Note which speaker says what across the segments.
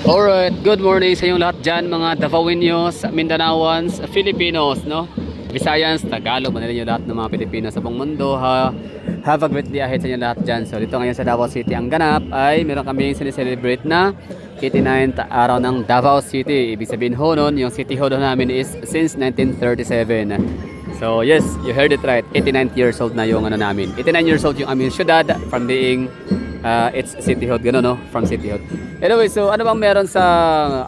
Speaker 1: Alright, good morning sa inyong lahat dyan mga Davaoenos, Mindanaoans, Filipinos, no? Visayans, Tagalog, manila nyo lahat ng mga Pilipino sa buong mundo. Have a great day ahead sa inyo lahat dyan. So dito ngayon sa Davao City, ang ganap ay meron kaming sineselebrate na 89th araw ng Davao City. Ibig sabihin ho nun, yung city ho namin is since 1937. So yes, you heard it right, 89 years old na yung ano namin. 89 years old yung aming syudad from being it's cityhood, gano'n, no? From cityhood. Anyway, so ano bang meron sa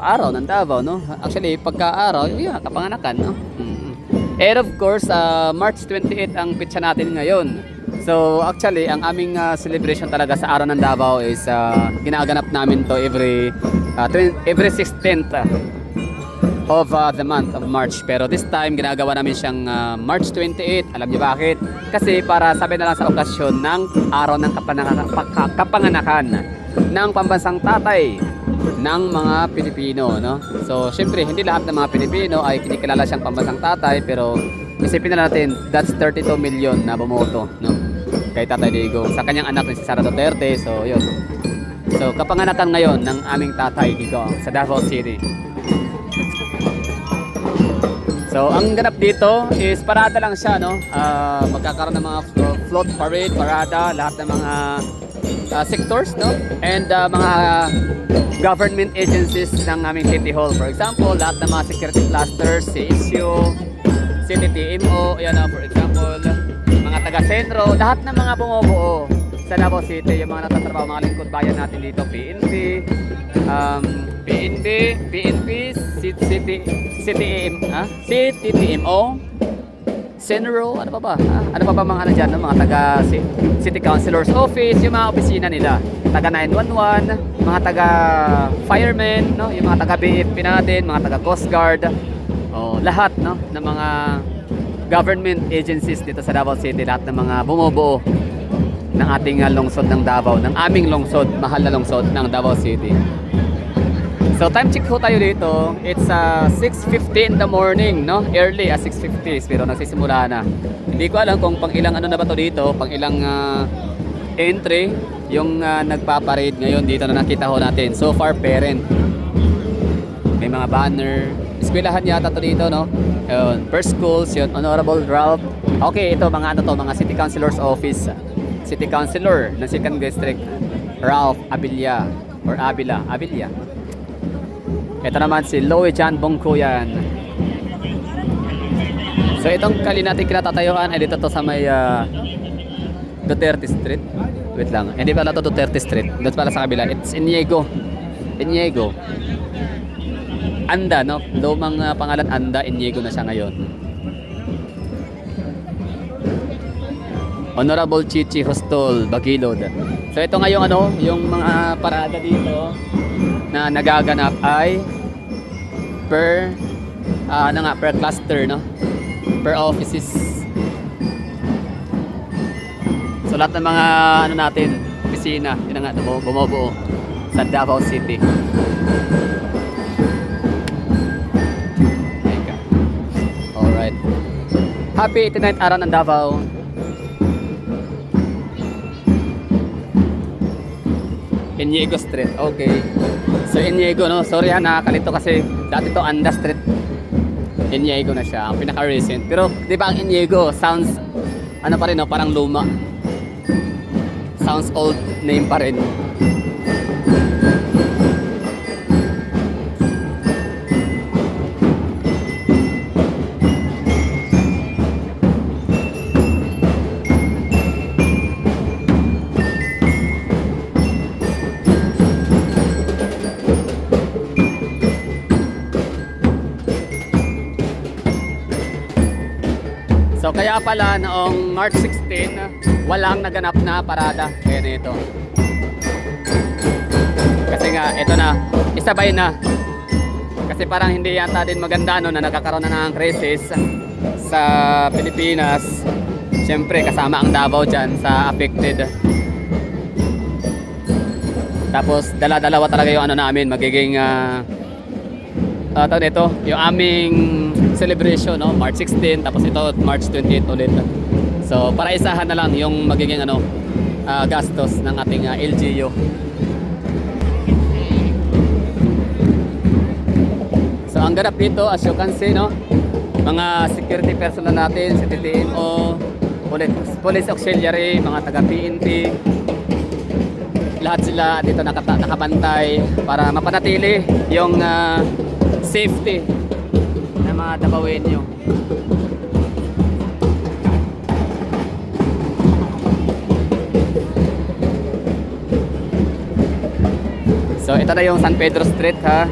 Speaker 1: araw ng Davao, no? Actually, pagka-araw, yun, kapanganakan, no? And of course, March 28 ang pitsa natin ngayon. So actually, ang aming celebration talaga sa araw ng Davao is ginaganap namin to every 16th of the month of March. Pero this time, ginagawa namin siyang March 28. Alam niyo bakit? Kasi para sabi na lang sa okasyon ng araw ng kapanganakan ng pambansang tatay ng mga Pilipino, no? So, syempre, hindi lahat ng mga Pilipino ay kinikilala siyang pambansang tatay, pero isipin na natin, that's 32 million na bumoto, no? Kay Tatay Digo, sa kanyang anak na si Sara Duterte. So, yun. So, kapanganakan ngayon ng aming Tatay Digo sa Davao City. So, ang ganap dito is parada lang siya, no? Magkakaroon ng mga float parade, parada, lahat ng mga sectors, no? And mga government agencies ng aming City Hall. For example, lahat ng mga security clusters, CSU, City TMO, yan, for example, mga taga-sentro, lahat ng mga bumubuo sa Davao City, yung mga natatrabaho, mga lingkod bayan natin dito, PNP, CTTMO, Senro, ano pa ba? Ano pa ba mga ano dyan, no? Mga taga City Councilor's Office, yung mga opisina nila, taga 911, mga taga firemen, no? Yung mga taga BFP natin, mga taga Coast Guard, lahat, no? Ng mga government agencies dito sa Davao City, lahat ng mga bumubuo ng ating lungsod ng Davao, ng aming lungsod, mahal na lungsod ng Davao City. So time check ho tayo dito. It's 6:50 in the morning, no? Early 6:50, pero nagsisimula na. Hindi ko alam kung pang ilang ano na ba to dito, pang ilang entry yung nagpaparade ngayon dito na nakita ho natin. So far parent. May mga banner. Eskwelahan yata to dito, no? Ayun, first schools, yun, Honorable Ralph. Okay, ito mga ano to, mga City Councilor's Office. City Councilor ng 2nd District, Ralph Abilia or Abila. Ito naman si Loe Jan Bongkuyan. So itong kali natin kinatatayuan ay dito to sa may Duterte Street. Wait lang, hindi pala to Duterte Street. Dito pala sa kabila, it's Iniego. Anda, no? Lumang pangalan Anda, Iniego na siya ngayon. Honorable Chichi Hostol, Bagilod. So ito nga yung ano, yung mga parada dito na nagaganap ay per per cluster, no? Per offices. So lahat ng mga ano natin, opisina, yun nga bumubuo sa Davao City. Alright. Happy 89th araw ng Davao. Iniego Street, okay. So Iniego, no? Sorry nakakalito kasi dati to Anda Street. Iniego na siya, ang pinaka-recent. Pero di ba ang Iniego sounds, ano pa rin, no? Parang luma. Sounds old name pa rin. So kaya pala noong March 16, walang naganap na parada. Kaya nito. Kasi nga, ito na, isabay na. Kasi parang hindi yata din maganda no, na nagkakaroon na ng crisis sa Pilipinas. Siyempre kasama ang Davao dyan sa affected. Tapos dala-dalawa talaga yung ano namin, magiging ito, yung aming celebration, no? March 16, tapos ito March 28 ulit. So para isahan na lang yung magiging ano gastos ng ating LGU. ganap dito, as you can see, no? Mga security personnel natin, si TTMO, police auxiliary, mga taga PNP. Lahat sila dito nakabantay para mapanatili yung safety ng mga Davaoenyo. So ito na yung San Pedro Street, ha.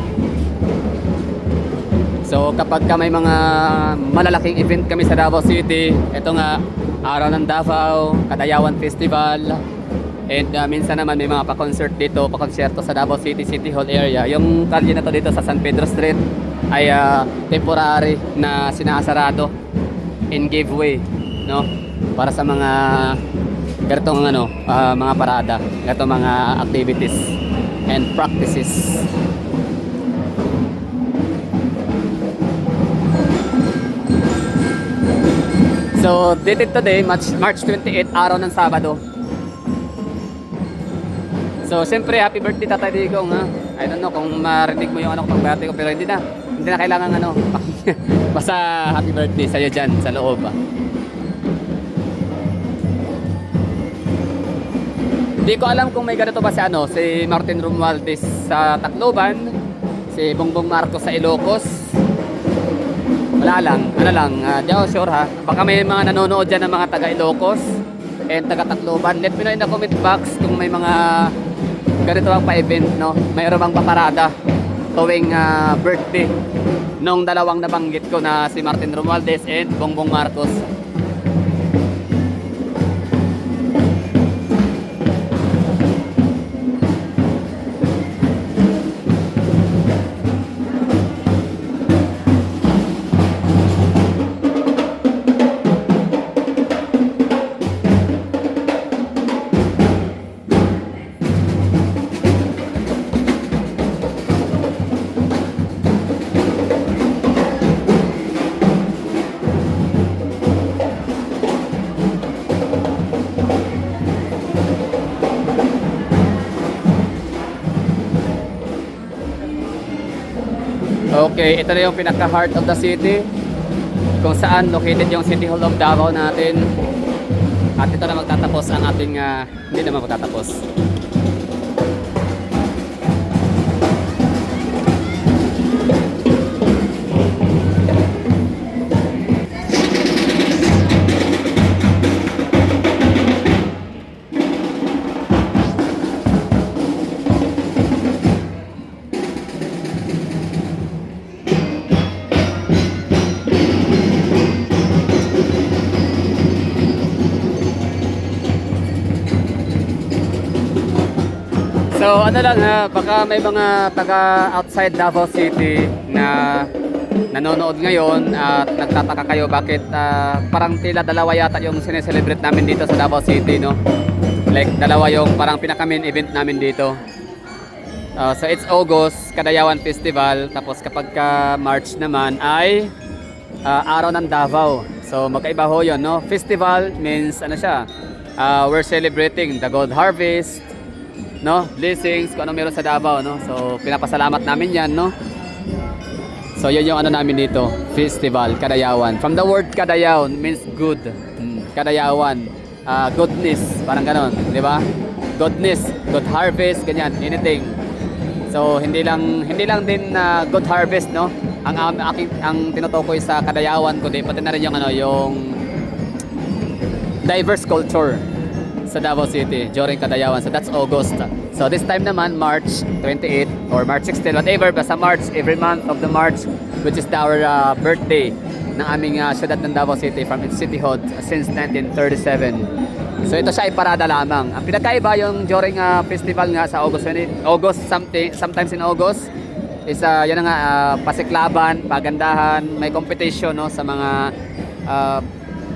Speaker 1: So kapag may mga malalaking event kami sa Davao City, ito nga, Araw ng Davao, Kadayawan Festival, and minsan naman may mga pa-concert dito, pa-concerto sa Davao City City Hall area. Yung kalye na to dito sa San Pedro Street ay temporary na sinasarado in giveaway, no? Para sa mga ganitong mga parada, ganitong mga activities and practices. So, dated today, March 28, araw ng Sabado. So, siyempre, happy birthday Tatay Digong, ha. I don't know kung marinig mo yung pagbati ko, pero hindi na kailangan basta happy birthday sa'yo dyan, sa loob, ha. Hindi ko alam kung may ganito ba si Martin Romualdez sa Tacloban, si Bongbong Marcos sa Ilocos. Wala lang, di ako sure, ha. Baka may mga nanonood dyan ng mga taga Ilocos and taga Tacloban. Let me know in the comment box kung may mga ganito bang pa-event, no? Mayroon bang paparada tuwing birthday nung dalawang nabanggit ko na si Martin Romualdez and Bongbong Marcos. Okay, ito na yung pinaka-heart of the city, kung saan located yung City Hall of Davao natin. At ito na magtatapos ang ating, hindi naman magtatapos. So ano lang, ha, baka may mga taga outside Davao City na nanonood ngayon at nagtataka kayo bakit parang tila dalawa yata yung sineselebrate namin dito sa Davao City, no? Like dalawa yung parang pinaka-main event namin dito. So it's August, Kadayawan Festival, tapos kapag March naman ay Araw ng Davao. So magkaiba ho yun, no? Festival means siya, we're celebrating the gold harvest, no, blessings, kung ano meron sa Davao, no. So pinapasalamat namin yan, no. So yun yung namin dito, festival, Kadayawan. From the word Kadayaw means good. Kadayawan, goodness, parang ganon, di ba? Goodness, good harvest, ganyan, anything. So hindi lang din good harvest, no. Ang tinutukoy sa Kadayawan kundi pati na rin yung yung diverse culture sa Davao City during Kadayawan. So that's August. So this time naman March 28 or March 16, whatever, basta March, every month of the March, which is our birthday ng aming syudad ng Davao City from its cityhood since 1937. So ito siya ay parada lamang. Ang pinakaiba yung during festival nga sa August, sometimes in August is yan nga, pasiklaban, pagandahan, may competition, no, sa mga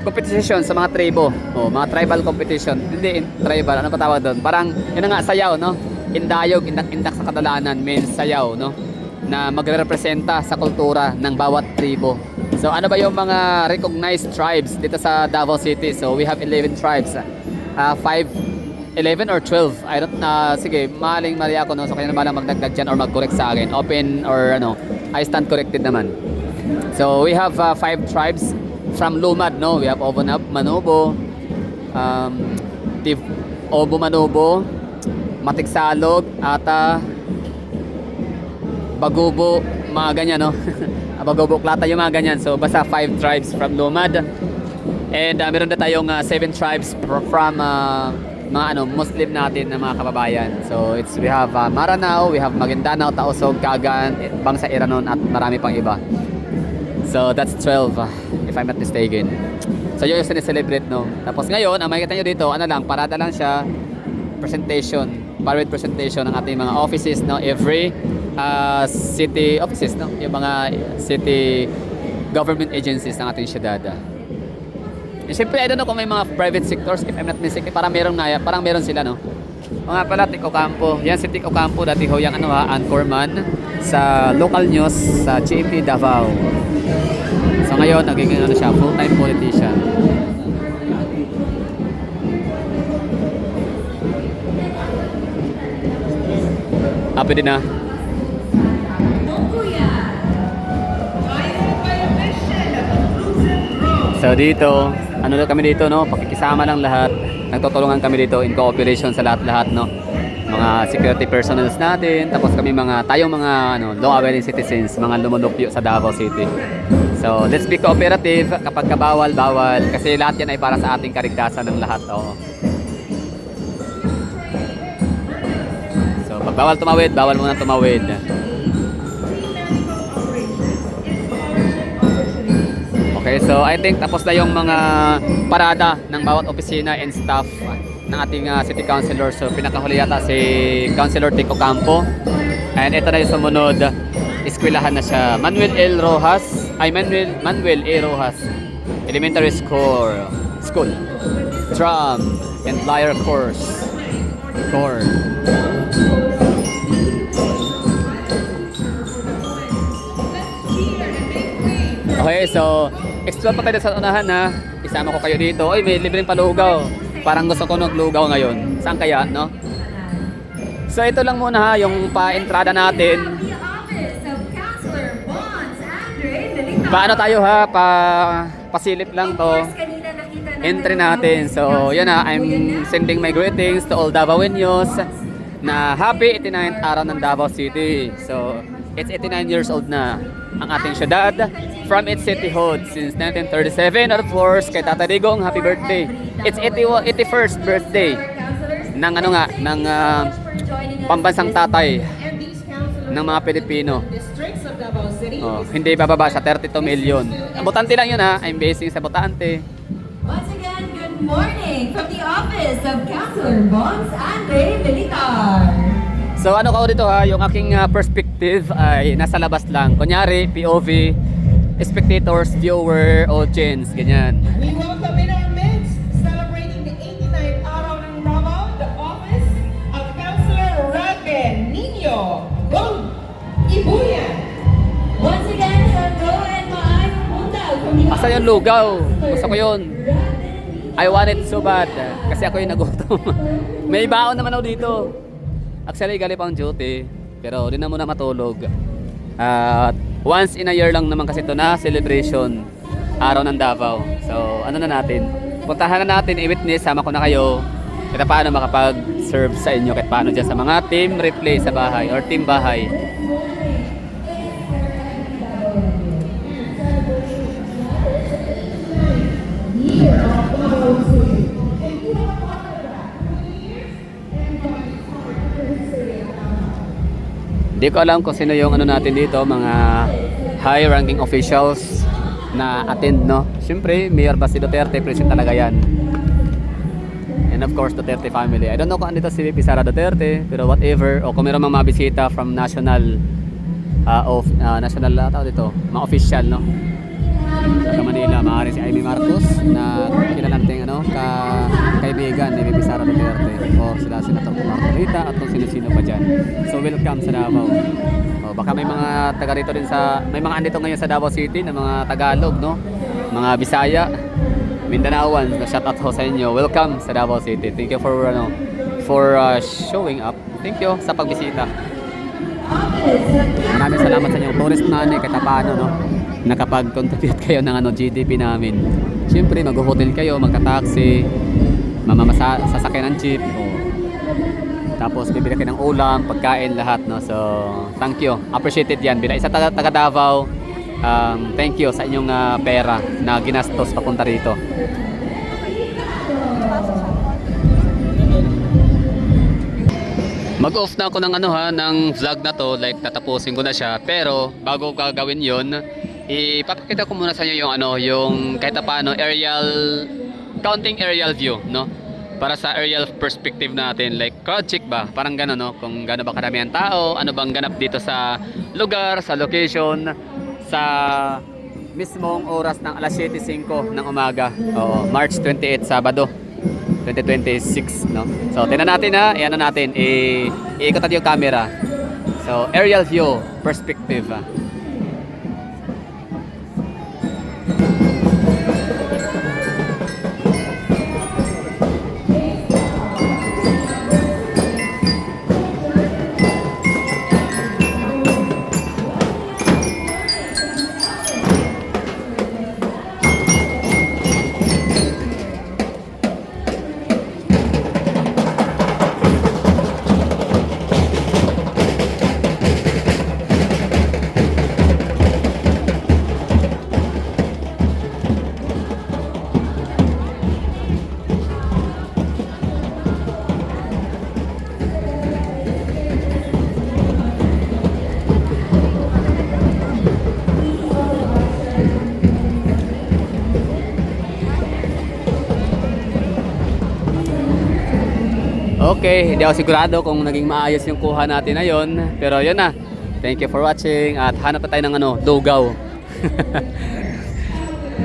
Speaker 1: competition sa mga tribo, mga tribal competition. Hindi tribal, ano pa tawag doon? Parang yun nga, sayaw, no? Indayog, indak sa kadalanan means sayaw, no? Na magre-representa sa kultura ng bawat tribo. So ano ba yung mga recognized tribes dito sa Davao City? So we have 11 tribes. 5 11 or 12. I don't sige, maling mali ako no. So kaya na balang magdagdag dyan or mag-correct sa akin. Open or ano, I stand corrected naman. So we have 5 tribes from Lumad, no. We have Obonab, Manobo, Obo Manobo, Matiksalog, Ata, Bagubo, mga ganyan, no. Bagubo, Klata, yung mga ganyan. So basta 5 tribes from Lumad. And meron na tayong 7 tribes from mga Muslim natin na mga kababayan. So we have Maranao, we have Maguindanao, Tausog, Kagan, Bangsa Iranon at marami pang iba. So that's 12 if I'm not mistaken. So yun yung sineselebrate, no. Tapos ngayon, ang makikita nyo dito, ano lang, parada lang siya, presentation, parade presentation ng ating mga offices, no, every city offices, no, yung mga city government agencies ng ating syudad. And syempre, I don't know kung may mga private sectors, if I'm not mistaken, parang meron sila, no. Mga pala, Tico Campo. Yan si Tico Campo, dati ho yung anchorman sa local news sa GMP Davao. So ngayon, naging siya, full-time politician. Happy din na. So dito, ano na kami dito, no? Pakikisama lang lahat. Nagtutulungan kami dito in cooperation sa lahat-lahat, no? Mga security personnel natin, tapos kami tayong mga law-abiding citizens, mga lumulupyo sa Davao City. So let's be cooperative. Kapag kabawal, bawal, kasi lahat yan ay para sa ating kaligtasan ng lahat. Oo. So pag bawal tumawid, bawal muna tumawid. Okay, so I think tapos na yung mga parada ng bawat opisina and staff ng ating city councilor. So pinakahuli yata si Councilor Tico Campo. And ito na yung sumunod, eskwelahan na siya. Manuel A. Rojas Elementary School, Drum and Lyre Corps. Okay, so explore pa tayo sa unahan, ha. Isama ko kayo dito. Oy, may libreng palugaw. Parang gusto ko naglugaw ngayon. Saan kaya, no? So ito lang muna, ha, yung pa-entrada natin. Paano tayo, ha? Pasilip lang to. Entry natin. So yan, ha. I'm sending my greetings to all Davaoenos na happy 89th araw ng Davao City. So it's 89 years old na ang ating syudad from its cityhood since 1937. Of course, kay Tata Digong, happy birthday. It's 81st birthday ng pambansang tatay ng mga Pilipino. Oh, hindi bababa sa 32 million. Botante lang yun, ha. I'm basing sa Botante.
Speaker 2: Once again, good morning from the office of Councilor Bonds Andre Militar.
Speaker 1: So ano ka dito, ha, yung aking perspective ay nasa labas lang. Kunyari, POV, spectators, viewer, audience, ganyan.
Speaker 3: We welcome in our midst, celebrating the 89th araw ng Davao, the office of Councilor Raben Nino Gold Ibuyan.
Speaker 2: Once again, hello and maayong punta from the
Speaker 1: Asa yung lugaw? Gusto ko yun. I want it so bad. Kasi ako yung nagutom. May baon naman ako dito. Actually, gali pang duty. Pero di na muna matulog. At once in a year lang naman kasi ito na celebration. Araw ng Davao. So, ano na natin? Puntahan na natin, i-witness, sama ko na kayo. Kahit paano makapag-serve sa inyo. Kahit paano dyan sa mga team replay sa bahay or team bahay. Hindi ko alam kung sino yung natin dito, mga high-ranking officials na attend, no? Siyempre, Mayor Basti Duterte, present talaga yan. And of course, Duterte family. I don't know kung andito si VP Sara Duterte, pero whatever. O kung meron mga bisita from national, mga official, no? Sa Manila, maaari si Amy Marcos na kilala natin kaibigan ni VP Sara Duterte or sila Senator Marcolita at kung sino-sino pa dyan. So welcome sa Davao. O, baka may mga taga rito din may mga andito ngayon sa Davao City na mga Tagalog, no? Mga Bisaya, Mindanaoan, shout out ho sa inyo. Welcome sa Davao City. Thank you for for showing up. Thank you sa pagbisita. Maraming salamat sa inyo. Tourist na kahit paano, no? Nakapag-contribute kayo ng GDP namin. Siyempre, mag-hotel kayo, magta-taxi, sasakyan ng jeep. Tapos, bibili kayo ng ulam, pagkain, lahat, no? So, thank you. Appreciated yan. Bila isa taga Davao, thank you sa inyong pera na ginastos papunta rito. Mag-off na ako ng ng vlog na to, like tatapusin ko na siya. Pero bago ko gagawin 'yon, ipapakita ko muna sa inyo yung yung kahit paano counting aerial view, no? Para sa aerial perspective natin, like crowd check ba? Parang gano'n, no? Kung gaano ba karami ang tao, ano bang ganap dito sa lugar, sa location, sa mismong oras ng alas 7:05 ng umaga. Oo, March 28, Sabado. 2026, no? So, tingnan natin iyan na natin, iikot natin yung camera. So, aerial view, perspective. Okay, hindi ako sigurado kung naging maayos yung kuha natin na yun. Pero yun na. Thank you for watching at hanap na tayo ng lugaw.